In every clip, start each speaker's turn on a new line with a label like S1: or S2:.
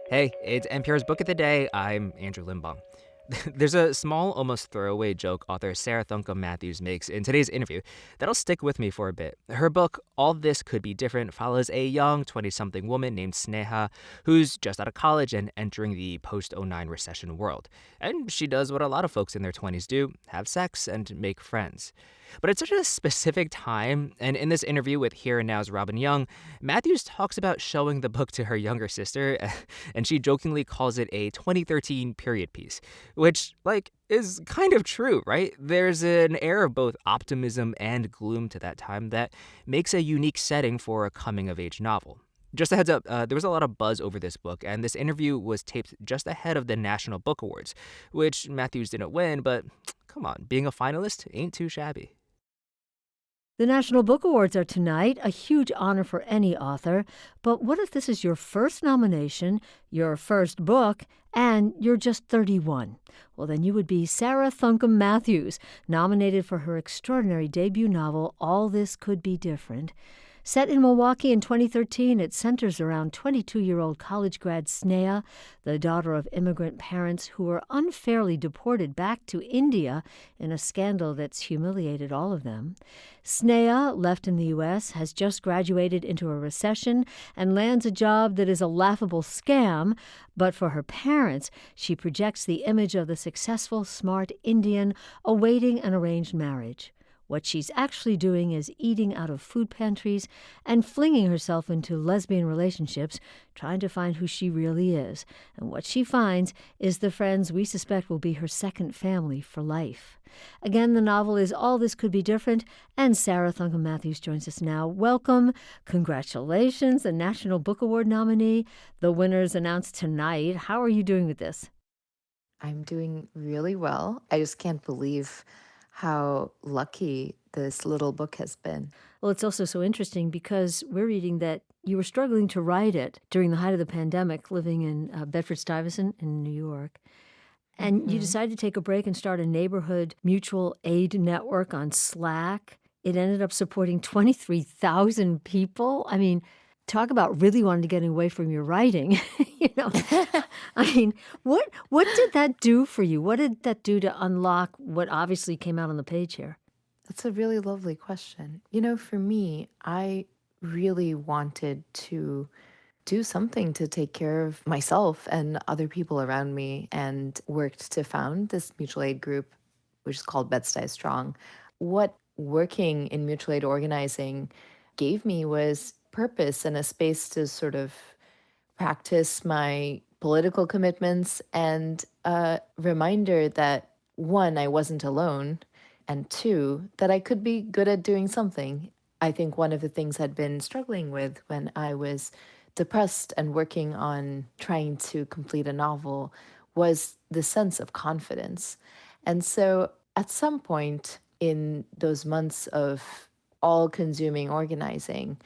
S1: Hey, it's NPR's Book of the Day. I'm Andrew Limbong. There's a small, almost throwaway joke author Sarah Thankam Mathews makes in today's interview that'll stick with me for a bit. Her book, All This Could Be Different, follows a young 20 something woman named Sneha who's just out of college and entering the post '09 recession world. And she does what a lot of folks in their 20s do, have sex and make friends. But it's such a specific time, and in this interview with Here and Now's Robin Young, Matthews talks about showing the book to her younger sister, and she jokingly calls it a 2013 period piece, which, is kind of true, right? There's an air of both optimism and gloom to that time that makes a unique setting for a coming of age novel. Just a heads up, there was a lot of buzz over this book, and this interview was taped just ahead of the National Book Awards, which Matthews didn't win, but come on, being a finalist ain't too shabby.
S2: The National Book Awards are tonight, a huge honor for any author. But what if this is your first nomination, your first book, and you're just 31? Well, then you would be Sarah Thankam Mathews, nominated for her extraordinary debut novel, All This Could Be Different. Set in Milwaukee in 2013, it centers around 22-year-old college grad Sneha, the daughter of immigrant parents who were unfairly deported back to India in a scandal that's humiliated all of them. Sneha, left in the U.S., has just graduated into a recession and lands a job that is a laughable scam, but for her parents, she projects the image of the successful, smart Indian awaiting an arranged marriage. What she's actually doing is eating out of food pantries and flinging herself into lesbian relationships, trying to find who she really is. And what she finds is the friends we suspect will be her second family for life. Again, the novel is All This Could Be Different, and Sarah Thankam Mathews joins us now. Welcome. Congratulations, a National Book Award nominee. The winners announced tonight. How are you doing with this?
S3: I'm doing really well. I just can't believe how lucky this little book has been.
S2: Well, it's also so interesting because we're reading that you were struggling to write it during the height of the pandemic, living in Bedford-Stuyvesant in New York. And you
S3: Mhm.
S2: decided to take a break and start a neighborhood mutual aid network on Slack. It ended up supporting 23,000 people. I mean, talk about really wanting to get away from your writing. you know, I mean, what did that do for you? What did that do to unlock what obviously came out on the page here?
S3: That's a really lovely question. For me, I really wanted to do something to take care of myself and other people around me and worked to found this mutual aid group, which is called Bed-Stuy Strong. What working in mutual aid organizing gave me was purpose and a space to sort of practice my political commitments and a reminder that one, I wasn't alone, and two, that I could be good at doing something. I think one of the things I'd been struggling with when I was depressed and working on trying to complete a novel was the sense of confidence. And so at some point in those months of all consuming organizing,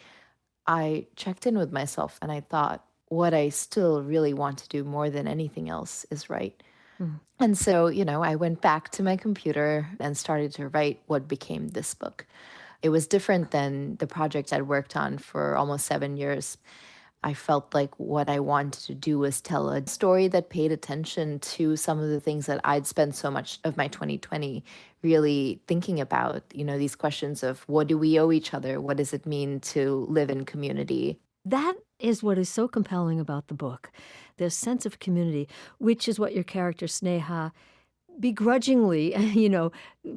S3: I checked in with myself and I thought, what I still really want to do more than anything else is write.
S2: Mm.
S3: And so, I went back to my computer and started to write what became this book. It was different than the project I'd worked on for almost 7 years. I felt like what I wanted to do was tell a story that paid attention to some of the things that I'd spent so much of my 2020 really thinking about, these questions of what do we owe each other? What does it mean to live in community?
S2: That is what is so compelling about the book, this sense of community, which is what your character Sneha begrudgingly,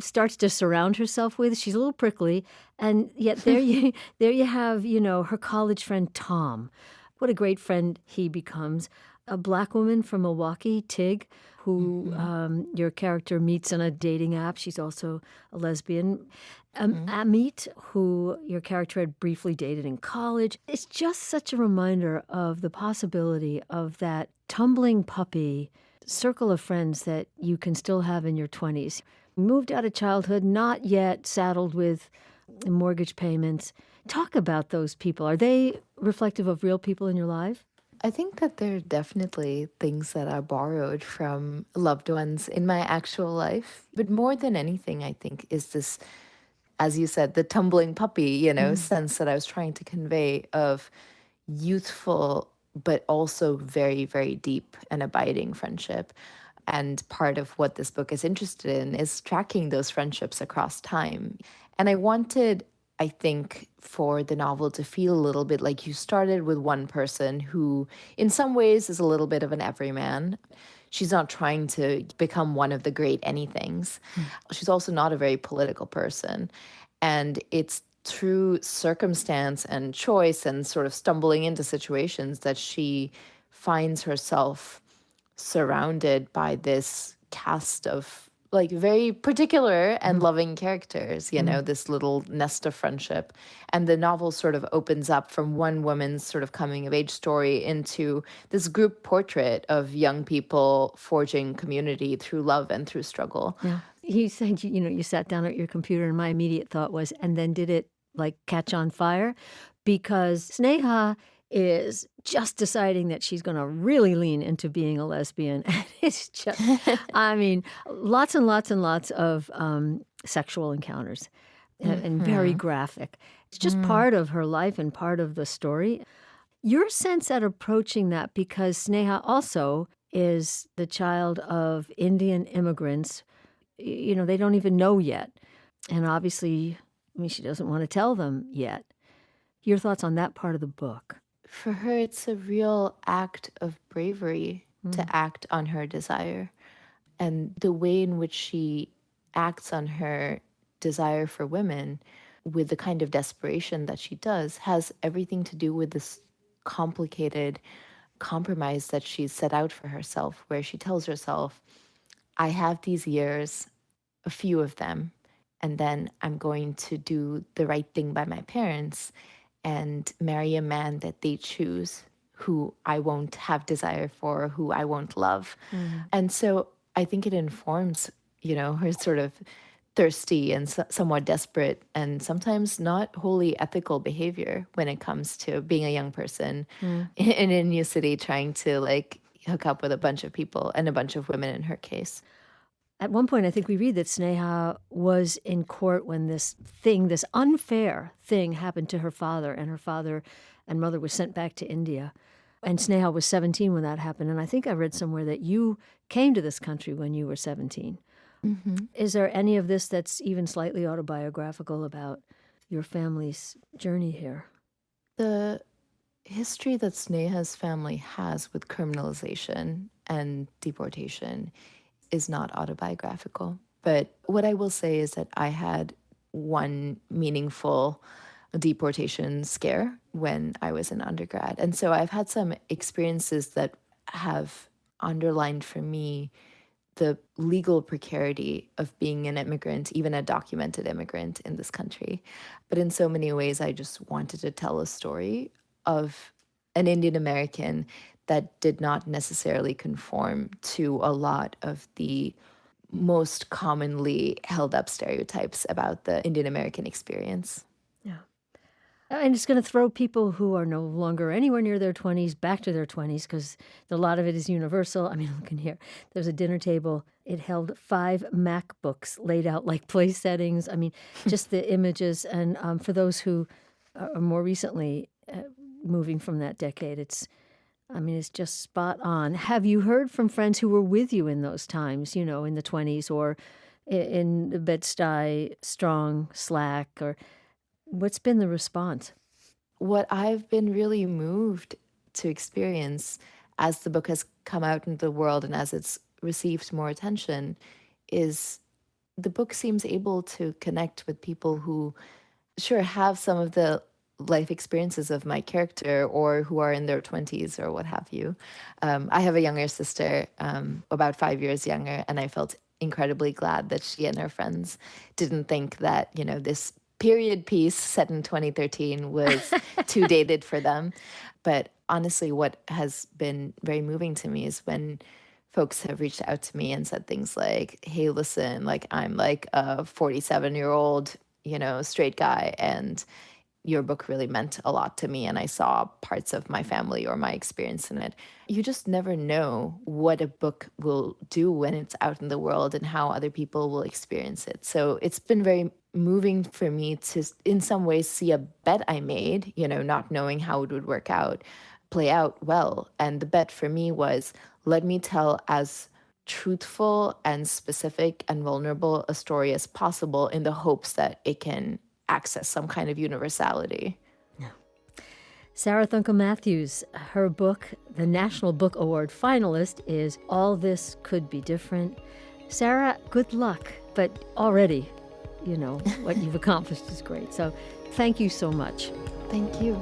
S2: starts to surround herself with. She's a little prickly, and yet there you have, her college friend Tom. What a great friend he becomes. A black woman from Milwaukee, Tig, who your character meets on a dating app. She's also a lesbian. Amit, who your character had briefly dated in college. It's just such a reminder of the possibility of that tumbling puppy circle of friends that you can still have in your 20s. Moved out of childhood, not yet saddled with mortgage payments. Talk about those people. Are they reflective of real people in your life?
S3: I think that there are definitely things that are borrowed from loved ones in my actual life. But more than anything, I think, is this, as you said, the tumbling puppy, sense that I was trying to convey of youthful but also very, very deep and abiding friendship. And part of what this book is interested in is tracking those friendships across time. And I wanted, I think, for the novel to feel a little bit like you started with one person who, in some ways, is a little bit of an everyman. She's not trying to become one of the great anythings. She's also not a very political person. And it's through circumstance and choice and sort of stumbling into situations that she finds herself surrounded by this cast of like very particular and loving characters, this little nest of friendship. And the novel sort of opens up from one woman's sort of coming of age story into this group portrait of young people forging community through love and through struggle.
S2: Yeah. You said, you sat down at your computer, and my immediate thought was, and then did it like catch on fire? Because Sneha is just deciding that she's going to really lean into being a lesbian. And it's just, I mean, lots and lots and lots of sexual encounters and very graphic. It's just part of her life and part of the story. Your sense at approaching that, because Sneha also is the child of Indian immigrants, they don't even know yet. And obviously, she doesn't want to tell them yet. Your thoughts on that part of the book?
S3: For her, it's a real act of bravery to act on her desire. And the way in which she acts on her desire for women with the kind of desperation that she does has everything to do with this complicated compromise that she's set out for herself, where she tells herself, I have these years, a few of them, and then I'm going to do the right thing by my parents and marry a man that they choose, who I won't have desire for, who I won't love. And so I think it informs, her sort of thirsty and somewhat desperate and sometimes not wholly ethical behavior when it comes to being a young person in a new city trying to like hook up with a bunch of people, and a bunch of women in her case.
S2: At one point, I think we read that Sneha was in court when this unfair thing happened to her father and mother was sent back to India. And Sneha was 17 when that happened. And I think I read somewhere that you came to this country when you were 17. Is there any of this that's even slightly autobiographical about your family's journey here?
S3: The history that Sneha's family has with criminalization and deportation is not autobiographical. But what I will say is that I had one meaningful deportation scare when I was an undergrad. And so I've had some experiences that have underlined for me the legal precarity of being an immigrant, even a documented immigrant in this country. But in so many ways, I just wanted to tell a story of an Indian American that did not necessarily conform to a lot of the most commonly held up stereotypes about the Indian American experience.
S2: Yeah. And it's going to throw people who are no longer anywhere near their 20s back to their 20s, because a lot of it is universal. I mean, look in here. There's a dinner table. It held 5 MacBooks laid out like place settings. I mean, just the images. And for those who are more recently moving from that decade, it's just spot on. Have you heard from friends who were with you in those times, in the 20s or in the Bed-Stuy, Strong, Slack, or what's been the response?
S3: What I've been really moved to experience as the book has come out into the world and as it's received more attention is the book seems able to connect with people who sure have some of the life experiences of my character or who are in their 20s or what have you. I have a younger sister, about 5 years younger, and I felt incredibly glad that she and her friends didn't think that, this period piece set in 2013 was too dated for them. But honestly, what has been very moving to me is when folks have reached out to me and said things like, hey, listen, like I'm like a 47-year-old, straight guy, and your book really meant a lot to me, and I saw parts of my family or my experience in it. You just never know what a book will do when it's out in the world and how other people will experience it. So it's been very moving for me to, in some ways, see a bet I made, not knowing how it would work out, play out well. And the bet for me was, let me tell as truthful and specific and vulnerable a story as possible in the hopes that it can access some kind of universality.
S2: Sarah Thankam Mathews, her book, the National Book Award finalist, is All This Could Be Different. Sarah, good luck, but already, what you've accomplished is great. So thank you so much.
S3: Thank you.